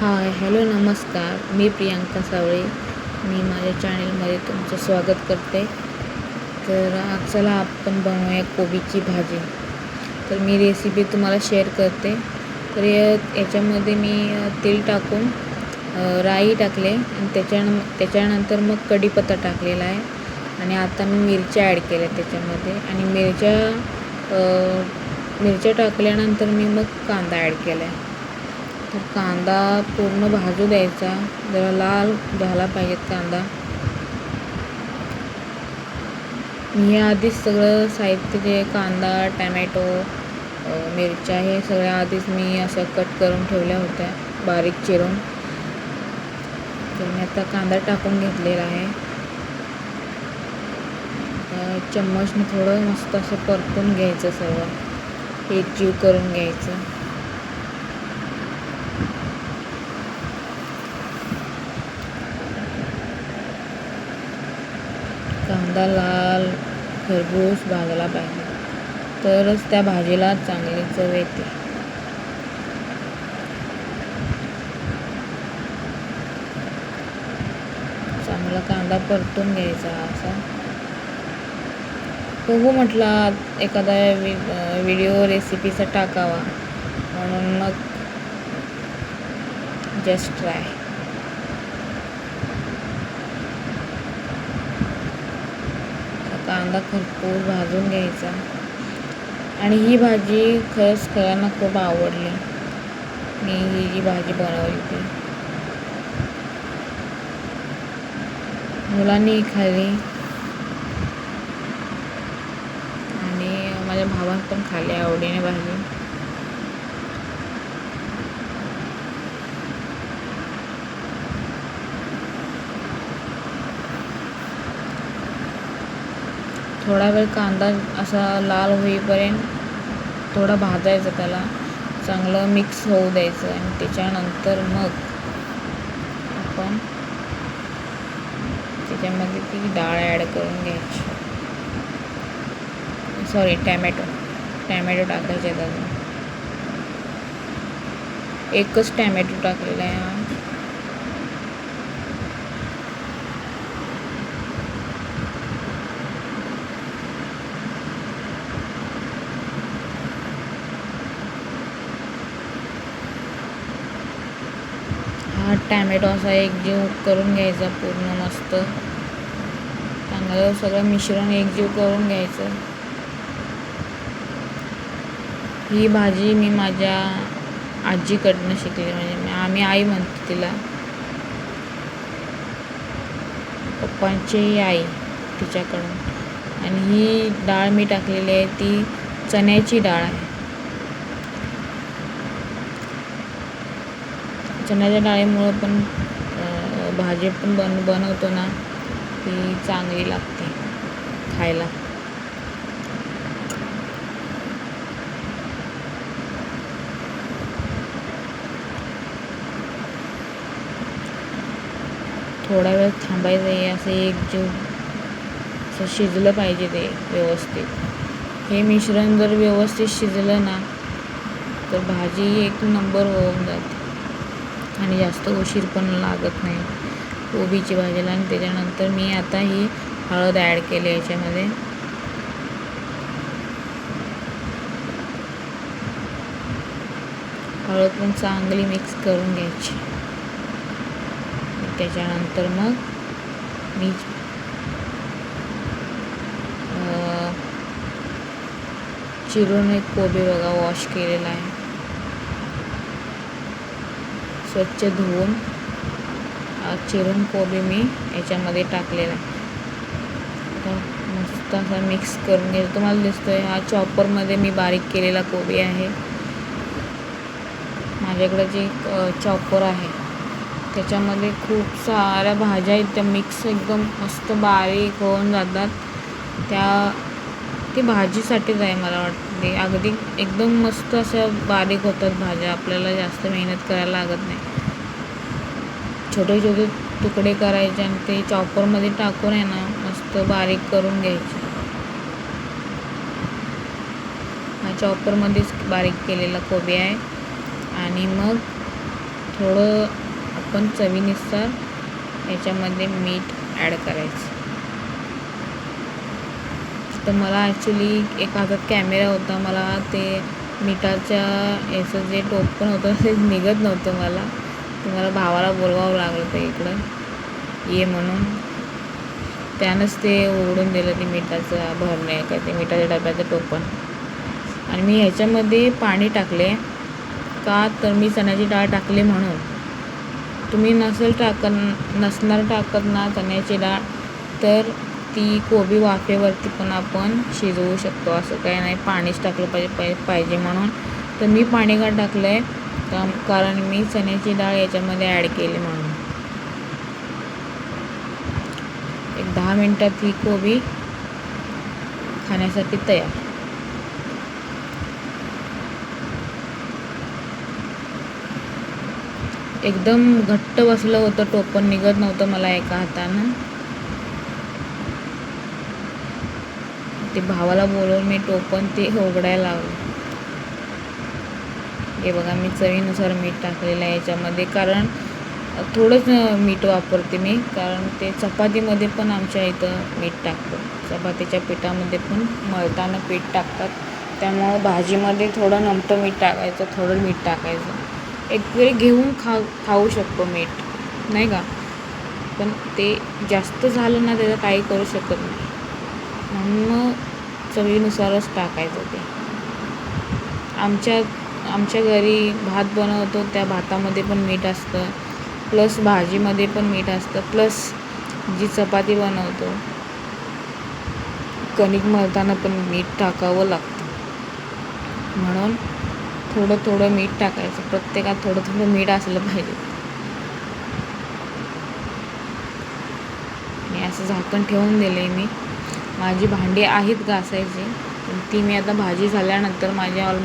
Hi hello नमस्कार. मी प्रियांका सावळे. मी माझ्या चॅनलमध्ये तुमचं स्वागत करते. तर चला आपण बनवूया कोबीची भाजी. तर मी रेसिपी तुम्हाला शेअर करते. तर याच्यामध्ये मी तेल टाकून राई टाकले आणि त्याच्यानंतर मग कढीपत्ता टाकलेला आहे. आणि आता मी मिरच्या ॲड केल्या त्याच्यामध्ये. आणि मिरच्या टाकल्यानंतर मी मग कांदा ॲड केला आहे. तर कांदा पूर्ण भाजू द्यायचा, जरा लाल झाला पाहिजेत कांदा. मी आधीच सगळं साहित्य जे कांदा, टॅमॅटो, मिरच्या हे सगळ्या आधीच मी असं कट करून ठेवल्या होत्या बारीक चिरून. तर मी आता कांदा टाकून घेतलेला आहे. चम्मचने थोडं मस्त असं परतून घ्यायचं, सर्व एकजीव करून घ्यायचं. कांदा लाल खरबूस भाजला पाहिजे, तरच त्या भाजीला चांगली चव येते. चांगला कांदा परतून घ्यायचा असा. बघू म्हटलं एखादा व्हिडिओ रेसिपीचा टाकावा, म्हणून मग जस्ट ट्राय. कांदा खरपूस भाजून घ्यायचा. आणि ही भाजी खरंच सगळ्यांना खूप आवडली. मी ही जी भाजी बनवली ती मुलांनी खाल्ली आणि माझ्या भावाने पण खाल्ली आवडीने भाजी. थोडा वेळ कांदा असा लाल होईपर्यंत थोडा भाजायचं, त्याला चांगलं मिक्स होऊ द्यायचं. आणि त्याच्यानंतर मग आपण त्याच्यामध्ये ती डाळ ॲड करून घ्यायची. सॉरी, टॅमॅटो टाकायचे आहेत अजून. एकच टॅमॅटो टाकलेला आहे. हा टॅमॅटो असा एकजीव करून घ्यायचा पूर्ण मस्त. चांगलं सगळं मिश्रण एकजीव करून घ्यायचं. ही भाजी मी माझ्या आजीकडनं शिकली, म्हणजे आम्ही आई म्हणतो तिला. पप्पांची आई तिच्याकडून. आणि ही डाळ मी टाकलेली आहे ती चण्याची डाळ आहे. चण्याच्या डाळीमुळं पण भाजी पण बनवतो ना, ती चांगली लागते खायला. थोडा वेळ थांबायचं आहे, असं एकजीव असं शिजलं पाहिजे ते व्यवस्थित. हे मिश्रण जर व्यवस्थित शिजलं ना, तर भाजी एक नंबर होऊन जाते आणि जास्त उशीर पण लागत नाही कोबीची भाजीला. आणि त्याच्यानंतर मी आता ही हळद ॲड केली याच्यामध्ये. हळद पण चांगली मिक्स करून घ्यायची. त्याच्यानंतर मग मी चिरून एक कोबी बघा वॉश केलेला आहे, स्वच्छ धुवून चिरून कोबी मी याच्यामध्ये टाकलेला आहे. तर मस्त असा मिक्स करून घ्यायचा. तुम्हाला दिसतोय हा चॉपरमध्ये मी बारीक केलेला कोबी आहे. माझ्याकडे जे चॉपर आहे त्याच्यामध्ये खूप साऱ्या भाज्या आहेत, त्या मिक्स एकदम मस्त बारीक होऊन जातात. ती भाजीसाठीच आहे मला वाटते. अगदी एकदम मस्त अशा बारीक होतात भाज्या. आपल्याला जास्त मेहनत करायला लागत नाही. छोटे छोटे तुकडे करायचे आणि ते चॉपरमध्ये टाकून आहे ना मस्त बारीक करून घ्यायचे. हा चॉपरमध्येच बारीक केलेला कोबी आहे. आणि मग थोडं आपण चवीनुसार याच्यामध्ये मीठ ॲड करायचं. तर मला ॲक्च्युली एक हातात कॅमेरा होता, मला ते मिठाच्या याचं जे टोपण होतं ते निघत नव्हतं मला. तर मला भावाला बोलवावं लागलं होतं इकडं ये म्हणून. त्यानंच ते उघडून दिलं ते मिठाचं भरणे काय ते मिठाच्या डब्याचं टोपण. आणि मी ह्याच्यामध्ये पाणी टाकले का, तर मी चण्याची डाळ टाकली म्हणून. तुम्ही नसणार टाकत ना चण्याची डाळ, तर ती कोबी वाफेवरती पण आपण शिजवू शकतो. असं काही नाही पाणीच टाकलं पाहिजे म्हणून. तर मी पाणी का टाकलं आहे, कारण मी चण्याची डाळ याच्यामध्ये ॲड केली म्हणून. एक 10 मिनटात ही कोबी खाण्यासाठी तयार. एकदम घट्ट बसलं होतं, टोपण निघत नव्हतं मला एका हातानं. ते भावाला बोलवून मी टोपण ते उघडायला लावलं. हे बघा, मी चवीनुसार मीठ टाकलेलं आहे याच्यामध्ये, कारण थोडंच मीठ वापरते मी, कारण ते चपातीमध्ये पण आमच्या इथं मीठ टाकतं. चपातीच्या पिठामध्ये पण मळताना पीठ टाकतात. त्यामुळं भाजीमध्ये थोडं नमतं मीठ टाकायचं, थोडं मीठ टाकायचं. एक वेळ घेऊन खाऊ शकतो मीठ, नाही का. पण ते जास्त झालं ना त्याचं काही करू शकत नाही, म्हणून मग चवीनुसारच टाकायचं ते. आमच्या घरी भात बनवतो, त्या भातामध्ये पण मीठ असतं, प्लस भाजीमध्ये पण मीठ असतं, प्लस जी चपाती बनवतो कणिक मळताना पण मीठ टाकावं लागतं. म्हणून थोडं मीठ टाकायचं. प्रत्येकात थोडं मीठ असलं पाहिजे. आणि असं झाकण ठेवून दिले मी. माझी भांडी आहेत घासायची, पण ती मी आता भाजी झाल्यानंतर माझी ऑलमोस्ट